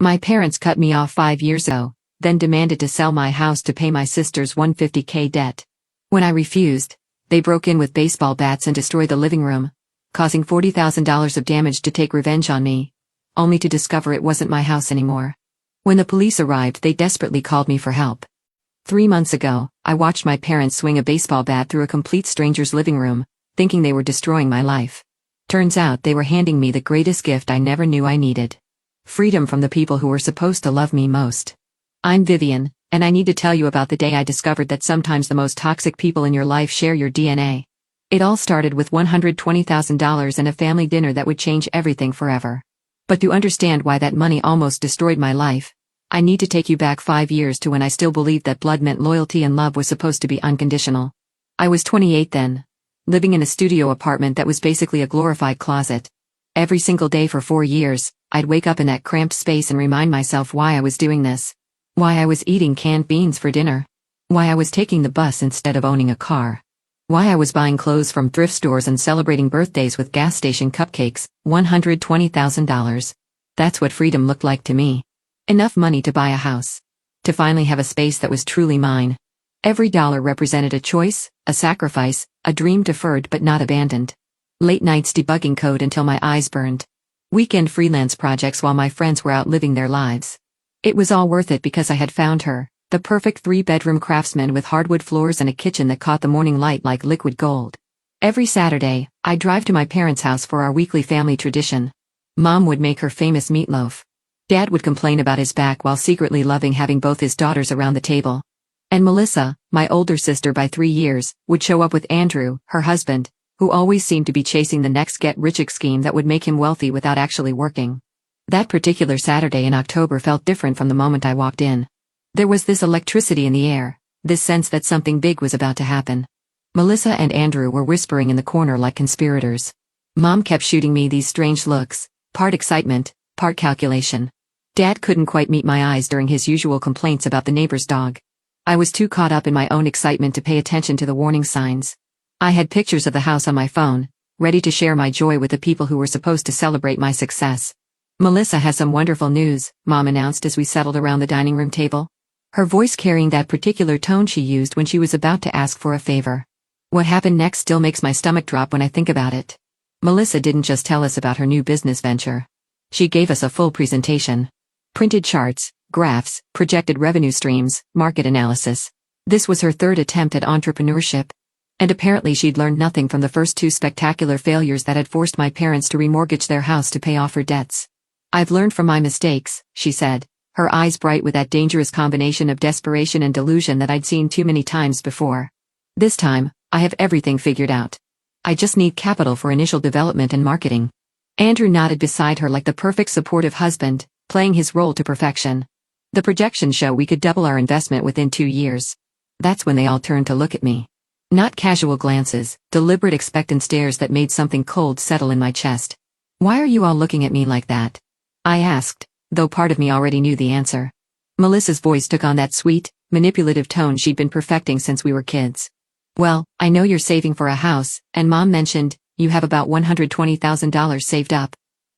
My parents cut me off 5 years ago, then demanded to sell my house to pay my sister's $150K debt. When I refused, they broke in with baseball bats and destroyed the living room, causing $40,000 of damage to take revenge on me, only to discover it wasn't my house anymore. When the police arrived, they desperately called me for help. 3 months ago, I watched my parents swing a baseball bat through a complete stranger's living room, thinking they were destroying my life. Turns out they were handing me the greatest gift I never knew I needed. Freedom from the people who were supposed to love me most. I'm Vivian, and I need to tell you about the day I discovered that sometimes the most toxic people in your life share your DNA. It all started with $120,000 and a family dinner that would change everything forever. But to understand why that money almost destroyed my life, I need to take you back 5 years to when I still believed that blood meant loyalty and love was supposed to be unconditional. I was 28 then, living in a studio apartment that was basically a glorified closet. Every single day for 4 years, I'd wake up in that cramped space and remind myself why I was doing this. Why I was eating canned beans for dinner. Why I was taking the bus instead of owning a car. Why I was buying clothes from thrift stores and celebrating birthdays with gas station cupcakes. $120,000. That's what freedom looked like to me. Enough money to buy a house. To finally have a space that was truly mine. Every dollar represented a choice, a sacrifice, a dream deferred but not abandoned. Late nights debugging code until my eyes burned. Weekend freelance projects while my friends were out living their lives. It was all worth it because I had found her, the perfect 3-bedroom craftsman with hardwood floors and a kitchen that caught the morning light like liquid gold. Every Saturday, I'd drive to my parents' house for our weekly family tradition. Mom would make her famous meatloaf. Dad would complain about his back while secretly loving having both his daughters around the table. And Melissa, my older sister by 3 years, would show up with Andrew, her husband, who always seemed to be chasing the next get-rich scheme that would make him wealthy without actually working. That particular Saturday in October felt different from the moment I walked in. There was this electricity in the air, this sense that something big was about to happen. Melissa and Andrew were whispering in the corner like conspirators. Mom kept shooting me these strange looks, part excitement, part calculation. Dad couldn't quite meet my eyes during his usual complaints about the neighbor's dog. I was too caught up in my own excitement to pay attention to the warning signs. I had pictures of the house on my phone, ready to share my joy with the people who were supposed to celebrate my success. Melissa has some wonderful news, Mom announced as we settled around the dining room table. Her voice carrying that particular tone she used when she was about to ask for a favor. What happened next still makes my stomach drop when I think about it. Melissa didn't just tell us about her new business venture. She gave us a full presentation. Printed charts, graphs, projected revenue streams, market analysis. This was her third attempt at entrepreneurship. And apparently she'd learned nothing from the first 2 spectacular failures that had forced my parents to remortgage their house to pay off her debts. I've learned from my mistakes, she said, her eyes bright with that dangerous combination of desperation and delusion that I'd seen too many times before. This time, I have everything figured out. I just need capital for initial development and marketing. Andrew nodded beside her like the perfect supportive husband, playing his role to perfection. The projections show we could double our investment within 2 years. That's when they all turned to look at me. Not casual glances, deliberate expectant stares that made something cold settle in my chest. Why are you all looking at me like that? I asked, though part of me already knew the answer. Melissa's voice took on that sweet, manipulative tone she'd been perfecting since we were kids. Well, I know you're saving for a house, and Mom mentioned, you have about $120,000 saved up.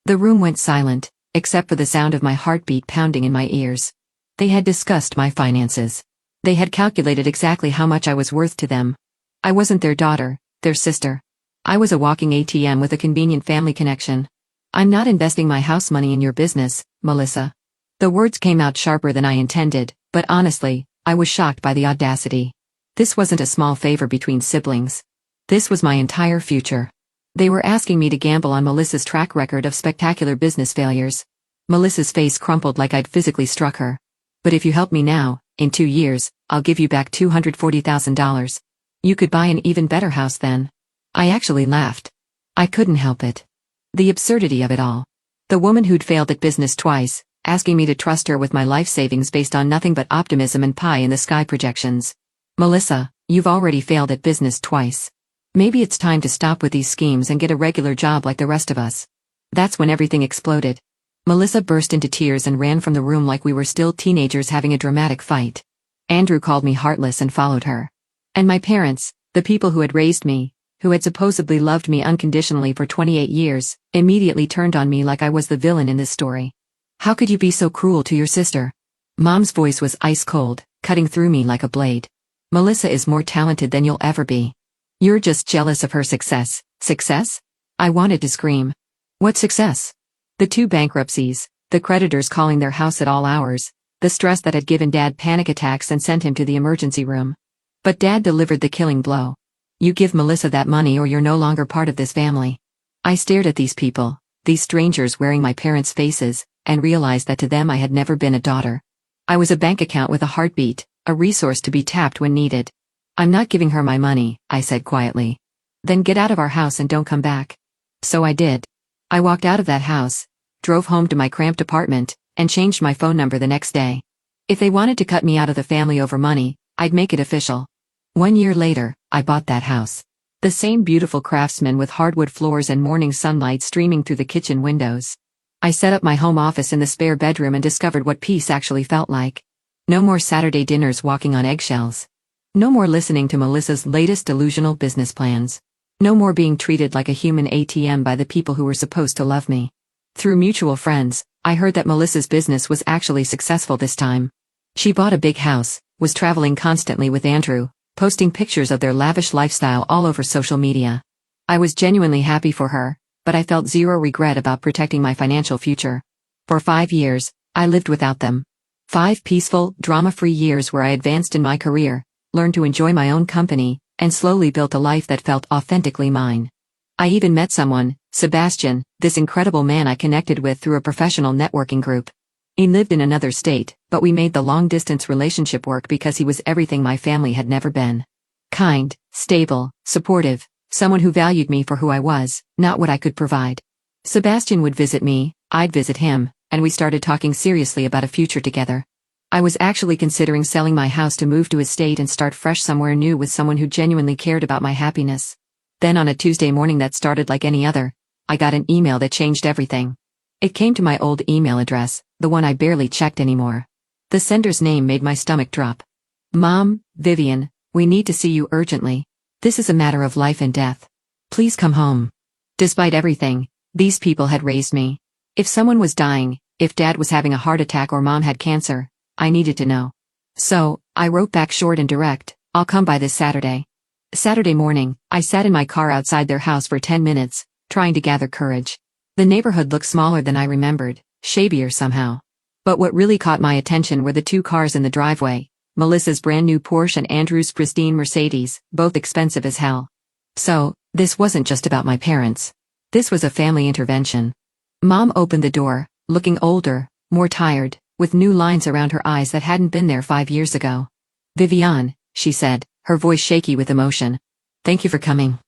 The room went silent, except for the sound of my heartbeat pounding in my ears. They had discussed my finances. They had calculated exactly how much I was worth to them. I wasn't their daughter, their sister. I was a walking ATM with a convenient family connection. I'm not investing my house money in your business, Melissa. The words came out sharper than I intended, but honestly, I was shocked by the audacity. This wasn't a small favor between siblings. This was my entire future. They were asking me to gamble on Melissa's track record of spectacular business failures. Melissa's face crumpled like I'd physically struck her. But if you help me now, in 2 years, I'll give you back $240,000. You could buy an even better house then. I actually laughed. I couldn't help it. The absurdity of it all. The woman who'd failed at business twice, asking me to trust her with my life savings based on nothing but optimism and pie-in-the-sky projections. Melissa, you've already failed at business twice. Maybe it's time to stop with these schemes and get a regular job like the rest of us. That's when everything exploded. Melissa burst into tears and ran from the room like we were still teenagers having a dramatic fight. Andrew called me heartless and followed her. And my parents, the people who had raised me, who had supposedly loved me unconditionally for 28 years, immediately turned on me like I was the villain in this story. How could you be so cruel to your sister? Mom's voice was ice cold, cutting through me like a blade. Melissa is more talented than you'll ever be. You're just jealous of her success. Success? I wanted to scream. What success? The 2 bankruptcies, the creditors calling their house at all hours, the stress that had given Dad panic attacks and sent him to the emergency room. But Dad delivered the killing blow. You give Melissa that money or you're no longer part of this family. I stared at these people, these strangers wearing my parents' faces, and realized that to them I had never been a daughter. I was a bank account with a heartbeat, a resource to be tapped when needed. I'm not giving her my money, I said quietly. Then get out of our house and don't come back. So I did. I walked out of that house, drove home to my cramped apartment, and changed my phone number the next day. If they wanted to cut me out of the family over money, I'd make it official. 1 year later, I bought that house. The same beautiful craftsman with hardwood floors and morning sunlight streaming through the kitchen windows. I set up my home office in the spare bedroom and discovered what peace actually felt like. No more Saturday dinners walking on eggshells. No more listening to Melissa's latest delusional business plans. No more being treated like a human ATM by the people who were supposed to love me. Through mutual friends, I heard that Melissa's business was actually successful this time. She bought a big house, was traveling constantly with Andrew, posting pictures of their lavish lifestyle all over social media. I was genuinely happy for her, but I felt zero regret about protecting my financial future. For 5 years, I lived without them. 5 peaceful, drama-free years where I advanced in my career, learned to enjoy my own company, and slowly built a life that felt authentically mine. I even met someone, Sebastian, this incredible man I connected with through a professional networking group. He lived in another state, but we made the long-distance relationship work because he was everything my family had never been. Kind, stable, supportive, someone who valued me for who I was, not what I could provide. Sebastian would visit me, I'd visit him, and we started talking seriously about a future together. I was actually considering selling my house to move to his state and start fresh somewhere new with someone who genuinely cared about my happiness. Then on a Tuesday morning that started like any other, I got an email that changed everything. It came to my old email address, the one I barely checked anymore. The sender's name made my stomach drop. Mom, Vivian, we need to see you urgently. This is a matter of life and death. Please come home. Despite everything, these people had raised me. If someone was dying, if Dad was having a heart attack or Mom had cancer, I needed to know. So, I wrote back short and direct, I'll come by this Saturday. Saturday morning, I sat in my car outside their house for 10 minutes, trying to gather courage. The neighborhood looked smaller than I remembered, shabbier somehow. But what really caught my attention were the 2 cars in the driveway, Melissa's brand new Porsche and Andrew's pristine Mercedes, both expensive as hell. So, this wasn't just about my parents. This was a family intervention. Mom opened the door, looking older, more tired, with new lines around her eyes that hadn't been there 5 years ago. Vivian, she said, her voice shaky with emotion. Thank you for coming.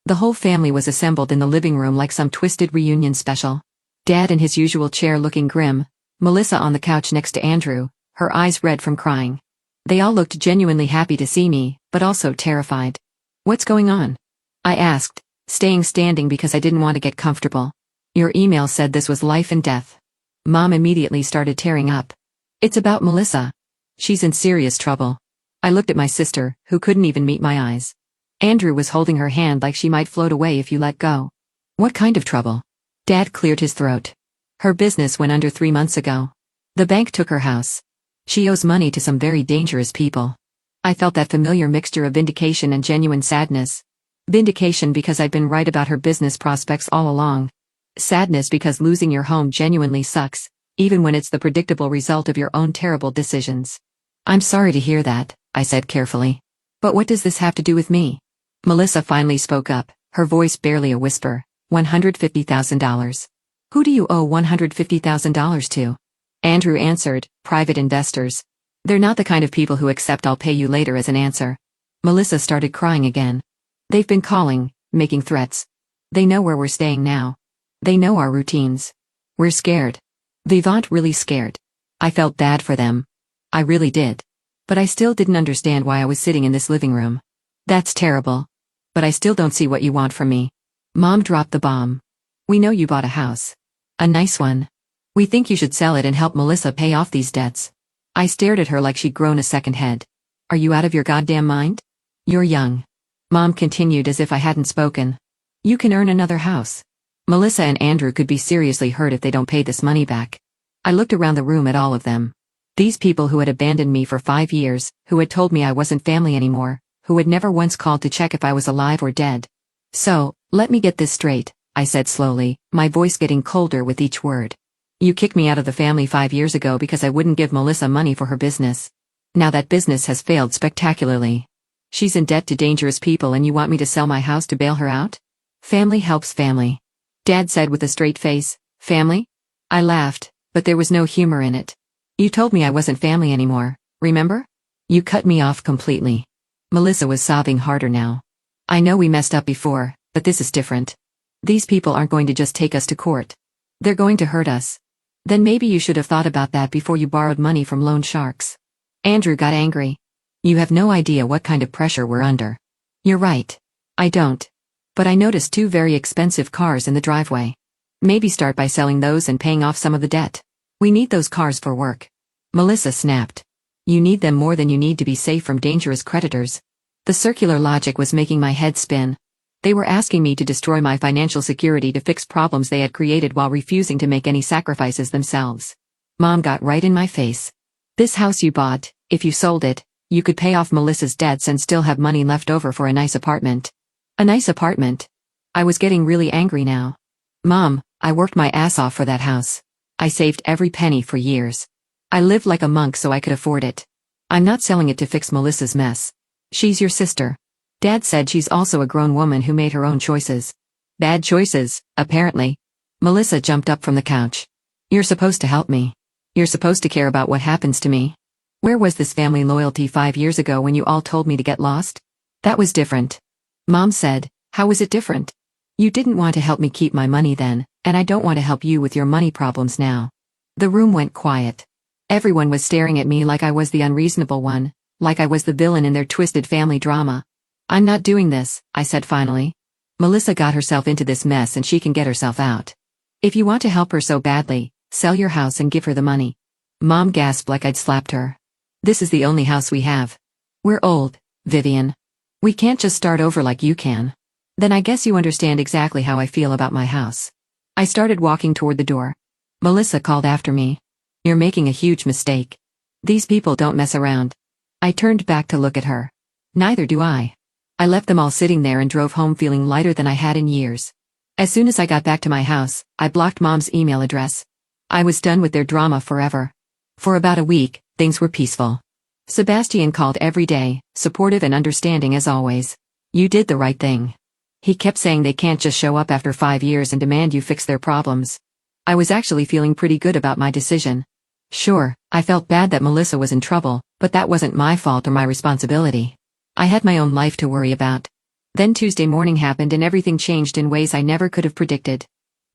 The whole family was assembled in the living room like some twisted reunion special. Dad in his usual chair looking grim, Melissa on the couch next to Andrew, her eyes red from crying. They all looked genuinely happy to see me, but also terrified. What's going on? I asked, staying standing because I didn't want to get comfortable. Your email said this was life and death. Mom immediately started tearing up. It's about Melissa. She's in serious trouble. I looked at my sister, who couldn't even meet my eyes. Andrew was holding her hand like she might float away if you let go. What kind of trouble? Dad cleared his throat. Her business went under 3 months ago. The bank took her house. She owes money to some very dangerous people. I felt that familiar mixture of vindication and genuine sadness. Vindication because I'd been right about her business prospects all along. Sadness because losing your home genuinely sucks, even when it's the predictable result of your own terrible decisions. I'm sorry to hear that, I said carefully. But what does this have to do with me? Melissa finally spoke up, her voice barely a whisper. $150,000. Who do you owe $150,000 to? Andrew answered, private investors. They're not the kind of people who accept I'll pay you later as an answer. Melissa started crying again. They've been calling, making threats. They know where we're staying now. They know our routines. We're scared. Vivant really scared. I felt bad for them. I really did. But I still didn't understand why I was sitting in this living room. That's terrible. But I still don't see what you want from me. Mom dropped the bomb. We know you bought a house. A nice one. We think you should sell it and help Melissa pay off these debts. I stared at her like she'd grown a second head. Are you out of your goddamn mind? You're young. Mom continued as if I hadn't spoken. You can earn another house. Melissa and Andrew could be seriously hurt if they don't pay this money back. I looked around the room at all of them. These people who had abandoned me for 5 years, who had told me I wasn't family anymore, who had never once called to check if I was alive or dead. So, let me get this straight, I said slowly, my voice getting colder with each word. You kicked me out of the family 5 years ago because I wouldn't give Melissa money for her business. Now that business has failed spectacularly. She's in debt to dangerous people and you want me to sell my house to bail her out? Family helps family. Dad said with a straight face. Family? I laughed, but there was no humor in it. You told me I wasn't family anymore, remember? You cut me off completely. Melissa was sobbing harder now. I know we messed up before, but this is different. These people aren't going to just take us to court. They're going to hurt us. Then maybe you should have thought about that before you borrowed money from loan sharks. Andrew got angry. You have no idea what kind of pressure we're under. You're right. I don't. But I noticed 2 very expensive cars in the driveway. Maybe start by selling those and paying off some of the debt. We need those cars for work. Melissa snapped. You need them more than you need to be safe from dangerous creditors. The circular logic was making my head spin. They were asking me to destroy my financial security to fix problems they had created while refusing to make any sacrifices themselves. Mom got right in my face. This house you bought, if you sold it, you could pay off Melissa's debts and still have money left over for a nice apartment. A nice apartment? I was getting really angry now. Mom, I worked my ass off for that house. I saved every penny for years. I lived like a monk so I could afford it. I'm not selling it to fix Melissa's mess. She's your sister. Dad said she's also a grown woman who made her own choices. Bad choices, apparently. Melissa jumped up from the couch. You're supposed to help me. You're supposed to care about what happens to me. Where was this family loyalty 5 years ago when you all told me to get lost? That was different. Mom said, how was it different? You didn't want to help me keep my money then, and I don't want to help you with your money problems now. The room went quiet. Everyone was staring at me like I was the unreasonable one, like I was the villain in their twisted family drama. I'm not doing this, I said finally. Melissa got herself into this mess and she can get herself out. If you want to help her so badly, sell your house and give her the money. Mom gasped like I'd slapped her. This is the only house we have. We're old, Vivian. We can't just start over like you can. Then I guess you understand exactly how I feel about my house. I started walking toward the door. Melissa called after me. You're making a huge mistake. These people don't mess around. I turned back to look at her. Neither do I. I left them all sitting there and drove home feeling lighter than I had in years. As soon as I got back to my house, I blocked Mom's email address. I was done with their drama forever. For about a week, things were peaceful. Sebastian called every day, supportive and understanding as always. You did the right thing. He kept saying they can't just show up after 5 years and demand you fix their problems. I was actually feeling pretty good about my decision. Sure, I felt bad that Melissa was in trouble, but that wasn't my fault or my responsibility. I had my own life to worry about. Then Tuesday morning happened and everything changed in ways I never could have predicted.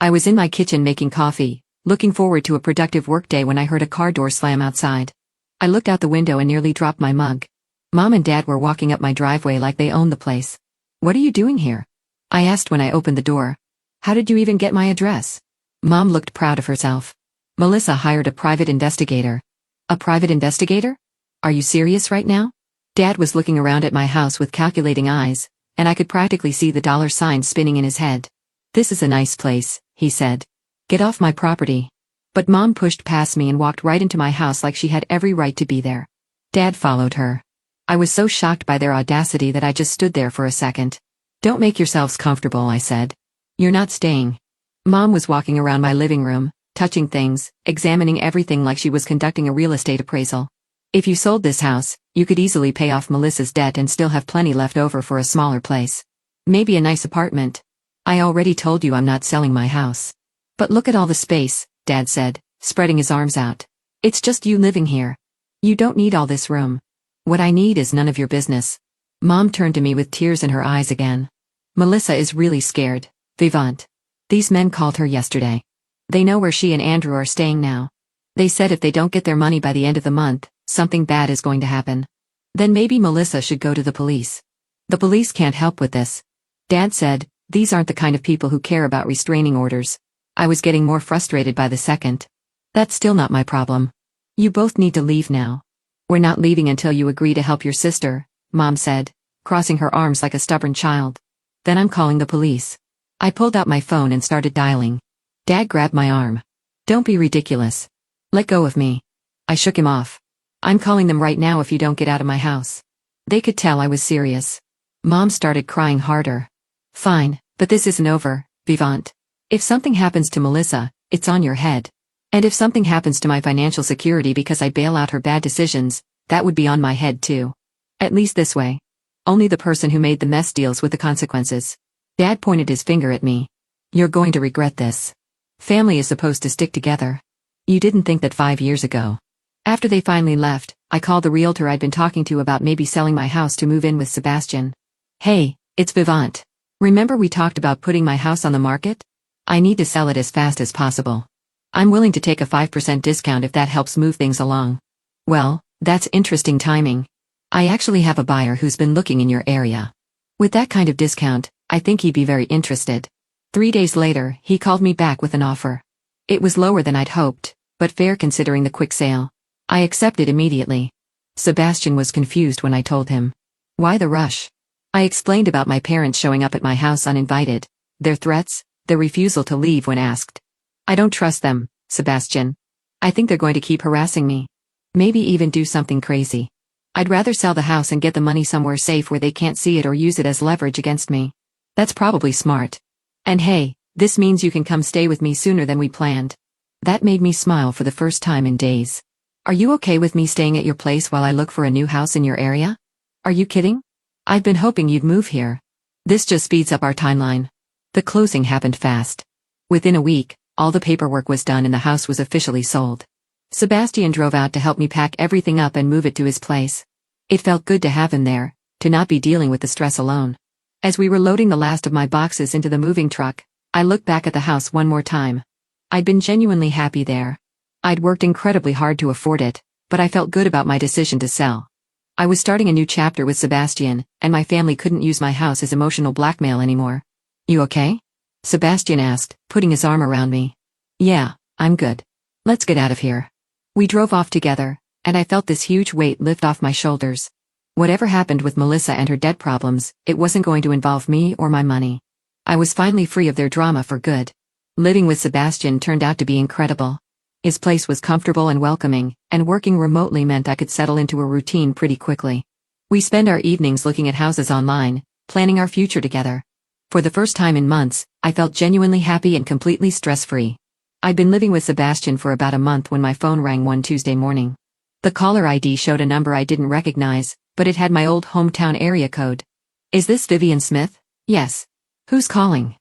I was in my kitchen making coffee, looking forward to a productive workday when I heard a car door slam outside. I looked out the window and nearly dropped my mug. Mom and Dad were walking up my driveway like they owned the place. What are you doing here? I asked when I opened the door. How did you even get my address? Mom looked proud of herself. Melissa hired a private investigator. A private investigator? Are you serious right now? Dad was looking around at my house with calculating eyes, and I could practically see the dollar signs spinning in his head. This is a nice place, he said. Get off my property. But Mom pushed past me and walked right into my house like she had every right to be there. Dad followed her. I was so shocked by their audacity that I just stood there for a second. Don't make yourselves comfortable, I said. You're not staying. Mom was walking around my living room, touching things, examining everything like she was conducting a real estate appraisal. If you sold this house, you could easily pay off Melissa's debt and still have plenty left over for a smaller place. Maybe a nice apartment. I already told you I'm not selling my house. But look at all the space, Dad said, spreading his arms out. It's just you living here. You don't need all this room. What I need is none of your business. Mom turned to me with tears in her eyes again. Melissa is really scared, Vivant. These men called her yesterday. They know where she and Andrew are staying now. They said if they don't get their money by the end of the month, something bad is going to happen. Then maybe Melissa should go to the police. The police can't help with this. Dad said, these aren't the kind of people who care about restraining orders. I was getting more frustrated by the second. That's still not my problem. You both need to leave now. We're not leaving until you agree to help your sister, Mom said, crossing her arms like a stubborn child. Then I'm calling the police. I pulled out my phone and started dialing. Dad grabbed my arm. Don't be ridiculous. Let go of me. I shook him off. I'm calling them right now if you don't get out of my house. They could tell I was serious. Mom started crying harder. Fine, but this isn't over, Vivian. If something happens to Melissa, it's on your head. And if something happens to my financial security because I bail out her bad decisions, that would be on my head too. At least this way. Only the person who made the mess deals with the consequences. Dad pointed his finger at me. You're going to regret this. Family is supposed to stick together. You didn't think that 5 years ago. After they finally left, I called the realtor I'd been talking to about maybe selling my house to move in with Sebastian. Hey, it's Vivian. Remember we talked about putting my house on the market? I need to sell it as fast as possible. I'm willing to take a 5% discount if that helps move things along. Well, that's interesting timing. I actually have a buyer who's been looking in your area. With that kind of discount, I think he'd be very interested. 3 days later, he called me back with an offer. It was lower than I'd hoped, but fair considering the quick sale. I accepted immediately. Sebastian was confused when I told him. Why the rush? I explained about my parents showing up at my house uninvited, their threats, their refusal to leave when asked. I don't trust them, Sebastian. I think they're going to keep harassing me. Maybe even do something crazy. I'd rather sell the house and get the money somewhere safe where they can't see it or use it as leverage against me. That's probably smart. And hey, this means you can come stay with me sooner than we planned. That made me smile for the first time in days. Are you okay with me staying at your place while I look for a new house in your area? Are you kidding? I've been hoping you'd move here. This just speeds up our timeline. The closing happened fast. Within a week, all the paperwork was done and the house was officially sold. Sebastian drove out to help me pack everything up and move it to his place. It felt good to have him there, to not be dealing with the stress alone. As we were loading the last of my boxes into the moving truck, I looked back at the house one more time. I'd been genuinely happy there. I'd worked incredibly hard to afford it, but I felt good about my decision to sell. I was starting a new chapter with Sebastian, and my family couldn't use my house as emotional blackmail anymore. You okay? Sebastian asked, putting his arm around me. Yeah, I'm good. Let's get out of here. We drove off together, and I felt this huge weight lift off my shoulders. Whatever happened with Melissa and her debt problems, it wasn't going to involve me or my money. I was finally free of their drama for good. Living with Sebastian turned out to be incredible. His place was comfortable and welcoming, and working remotely meant I could settle into a routine pretty quickly. We spend our evenings looking at houses online, planning our future together. For the first time in months, I felt genuinely happy and completely stress-free. I'd been living with Sebastian for about a month when my phone rang one Tuesday morning. The caller ID showed a number I didn't recognize, but it had my old hometown area code. Is this Vivian Smith? Yes. Who's calling?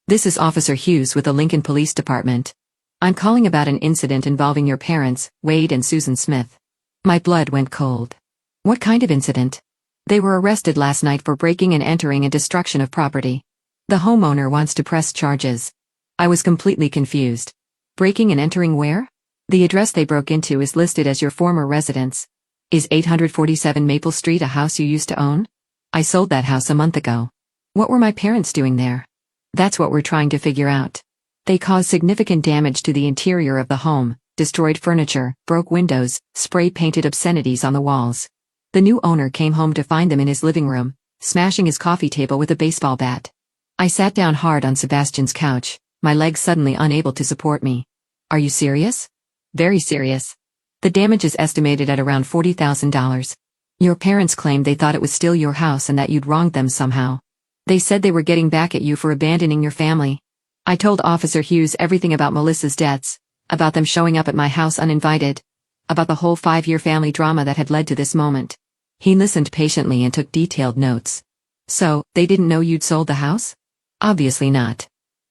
This is Officer Hughes with the Lincoln Police Department. I'm calling about an incident involving your parents, Wade and Susan Smith. My blood went cold. What kind of incident? They were arrested last night for breaking and entering and destruction of property. The homeowner wants to press charges. I was completely confused. Breaking and entering where? The address they broke into is listed as your former residence. Is 847 Maple Street a house you used to own? I sold that house a month ago. What were my parents doing there? That's what we're trying to figure out. They caused significant damage to the interior of the home, destroyed furniture, broke windows, spray-painted obscenities on the walls. The new owner came home to find them in his living room, smashing his coffee table with a baseball bat. I sat down hard on Sebastian's couch, my legs suddenly unable to support me. Are you serious? Very serious. The damage is estimated at around $40,000. Your parents claimed they thought it was still your house and that you'd wronged them somehow. They said they were getting back at you for abandoning your family. I told Officer Hughes everything about Melissa's deaths, about them showing up at my house uninvited, about the whole 5-year family drama that had led to this moment. He listened patiently and took detailed notes. So, they didn't know you'd sold the house? Obviously not.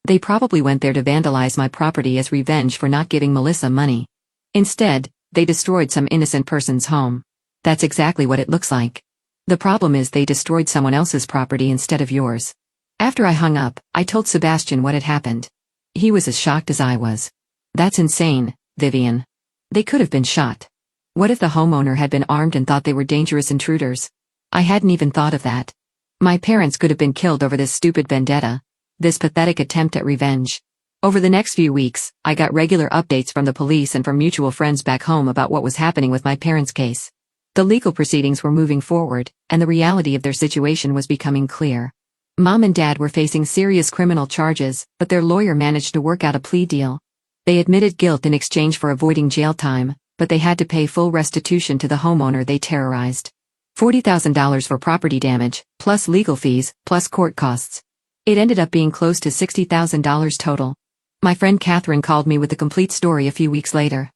They probably went there to vandalize my property as revenge for not giving Melissa money. Instead, they destroyed some innocent person's home. That's exactly what it looks like. The problem is they destroyed someone else's property instead of yours. After I hung up, I told Sebastian what had happened. He was as shocked as I was. That's insane, Vivian. They could have been shot. What if the homeowner had been armed and thought they were dangerous intruders? I hadn't even thought of that. My parents could have been killed over this stupid vendetta, this pathetic attempt at revenge. Over the next few weeks, I got regular updates from the police and from mutual friends back home about what was happening with my parents' case. The legal proceedings were moving forward, and the reality of their situation was becoming clear. Mom and Dad were facing serious criminal charges, but their lawyer managed to work out a plea deal. They admitted guilt in exchange for avoiding jail time, but they had to pay full restitution to the homeowner they terrorized. $40,000 for property damage, plus legal fees, plus court costs. It ended up being close to $60,000 total. My friend Catherine called me with the complete story a few weeks later.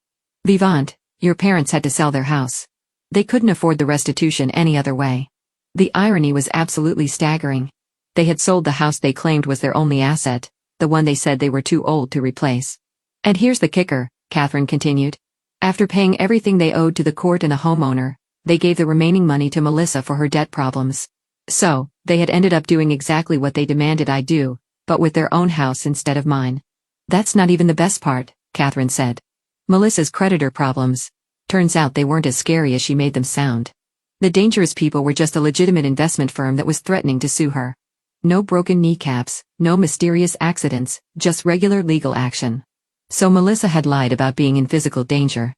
Vivian, your parents had to sell their house. They couldn't afford the restitution any other way. The irony was absolutely staggering. They had sold the house they claimed was their only asset, the one they said they were too old to replace. And here's the kicker, Catherine continued. After paying everything they owed to the court and the homeowner, they gave the remaining money to Melissa for her debt problems. So, they had ended up doing exactly what they demanded I do, but with their own house instead of mine. That's not even the best part, Catherine said. Melissa's creditor problems. Turns out they weren't as scary as she made them sound. The dangerous people were just a legitimate investment firm that was threatening to sue her. No broken kneecaps, no mysterious accidents, just regular legal action. So Melissa had lied about being in physical danger.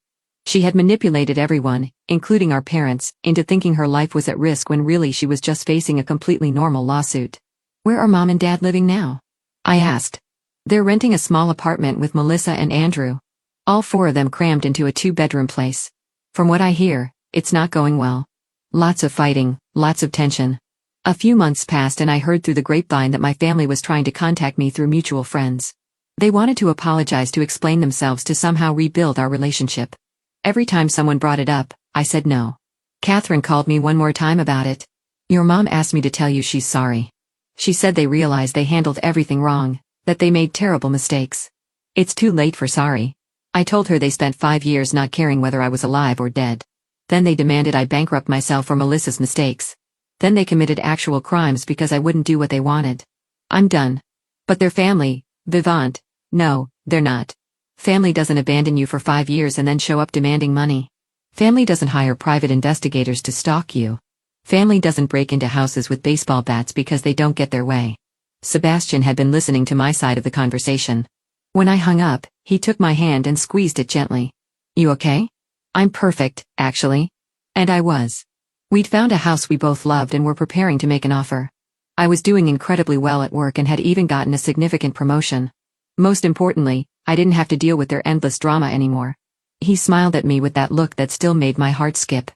She had manipulated everyone, including our parents, into thinking her life was at risk when really she was just facing a completely normal lawsuit. Where are Mom and Dad living now? I asked. They're renting a small apartment with Melissa and Andrew. All four of them crammed into a 2-bedroom place. From what I hear, it's not going well. Lots of fighting, lots of tension. A few months passed and I heard through the grapevine that my family was trying to contact me through mutual friends. They wanted to apologize, to explain themselves, to somehow rebuild our relationship. Every time someone brought it up, I said no. Catherine called me one more time about it. Your mom asked me to tell you she's sorry. She said they realized they handled everything wrong, that they made terrible mistakes. It's too late for sorry. I told her they spent 5 years not caring whether I was alive or dead. Then they demanded I bankrupt myself for Melissa's mistakes. Then they committed actual crimes because I wouldn't do what they wanted. I'm done. But their family, Vivian, no, they're not. Family doesn't abandon you for 5 years and then show up demanding money. Family doesn't hire private investigators to stalk you. Family doesn't break into houses with baseball bats because they don't get their way. Sebastian had been listening to my side of the conversation. When I hung up, he took my hand and squeezed it gently. You okay? I'm perfect, actually. And I was. We'd found a house we both loved and were preparing to make an offer. I was doing incredibly well at work and had even gotten a significant promotion. Most importantly, I didn't have to deal with their endless drama anymore. He smiled at me with that look that still made my heart skip.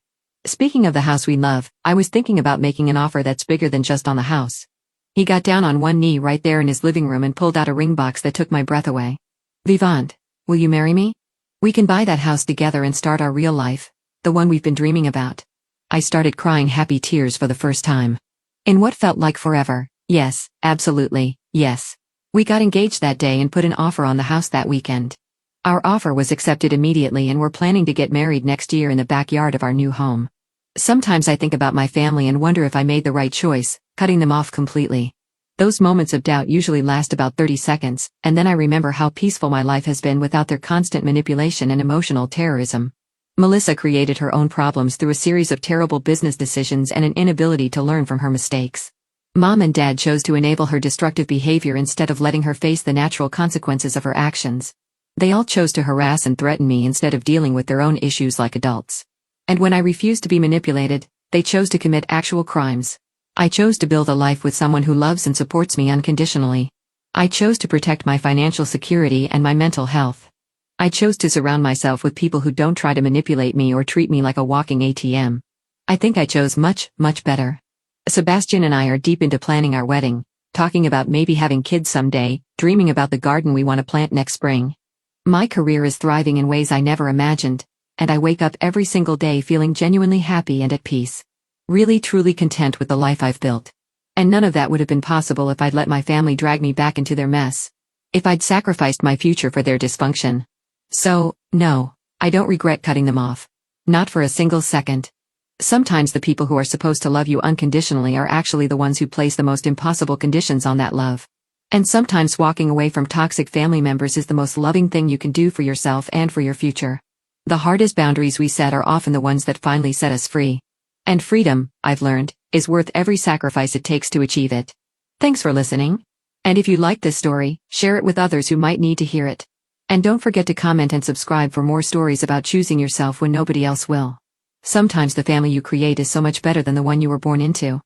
Speaking of the house we love, I was thinking about making an offer that's bigger than just on the house. He got down on one knee right there in his living room and pulled out a ring box that took my breath away. Vivian, will you marry me? We can buy that house together and start our real life, the one we've been dreaming about. I started crying happy tears for the first time. In what felt like forever, yes, absolutely, yes. We got engaged that day and put an offer on the house that weekend. Our offer was accepted immediately and we're planning to get married next year in the backyard of our new home. Sometimes I think about my family and wonder if I made the right choice, cutting them off completely. Those moments of doubt usually last about 30 seconds, and then I remember how peaceful my life has been without their constant manipulation and emotional terrorism. Melissa created her own problems through a series of terrible business decisions and an inability to learn from her mistakes. Mom and Dad chose to enable her destructive behavior instead of letting her face the natural consequences of her actions. They all chose to harass and threaten me instead of dealing with their own issues like adults. And when I refused to be manipulated, they chose to commit actual crimes. I chose to build a life with someone who loves and supports me unconditionally. I chose to protect my financial security and my mental health. I chose to surround myself with people who don't try to manipulate me or treat me like a walking ATM. I think I chose much, much better. Sebastian and I are deep into planning our wedding, talking about maybe having kids someday, dreaming about the garden we want to plant next spring. My career is thriving in ways I never imagined, and I wake up every single day feeling genuinely happy and at peace. Really truly content with the life I've built. And none of that would have been possible if I'd let my family drag me back into their mess. If I'd sacrificed my future for their dysfunction. So, no, I don't regret cutting them off. Not for a single second. Sometimes the people who are supposed to love you unconditionally are actually the ones who place the most impossible conditions on that love. And sometimes walking away from toxic family members is the most loving thing you can do for yourself and for your future. The hardest boundaries we set are often the ones that finally set us free. And freedom, I've learned, is worth every sacrifice it takes to achieve it. Thanks for listening. And if you liked this story, share it with others who might need to hear it. And don't forget to comment and subscribe for more stories about choosing yourself when nobody else will. Sometimes the family you create is so much better than the one you were born into.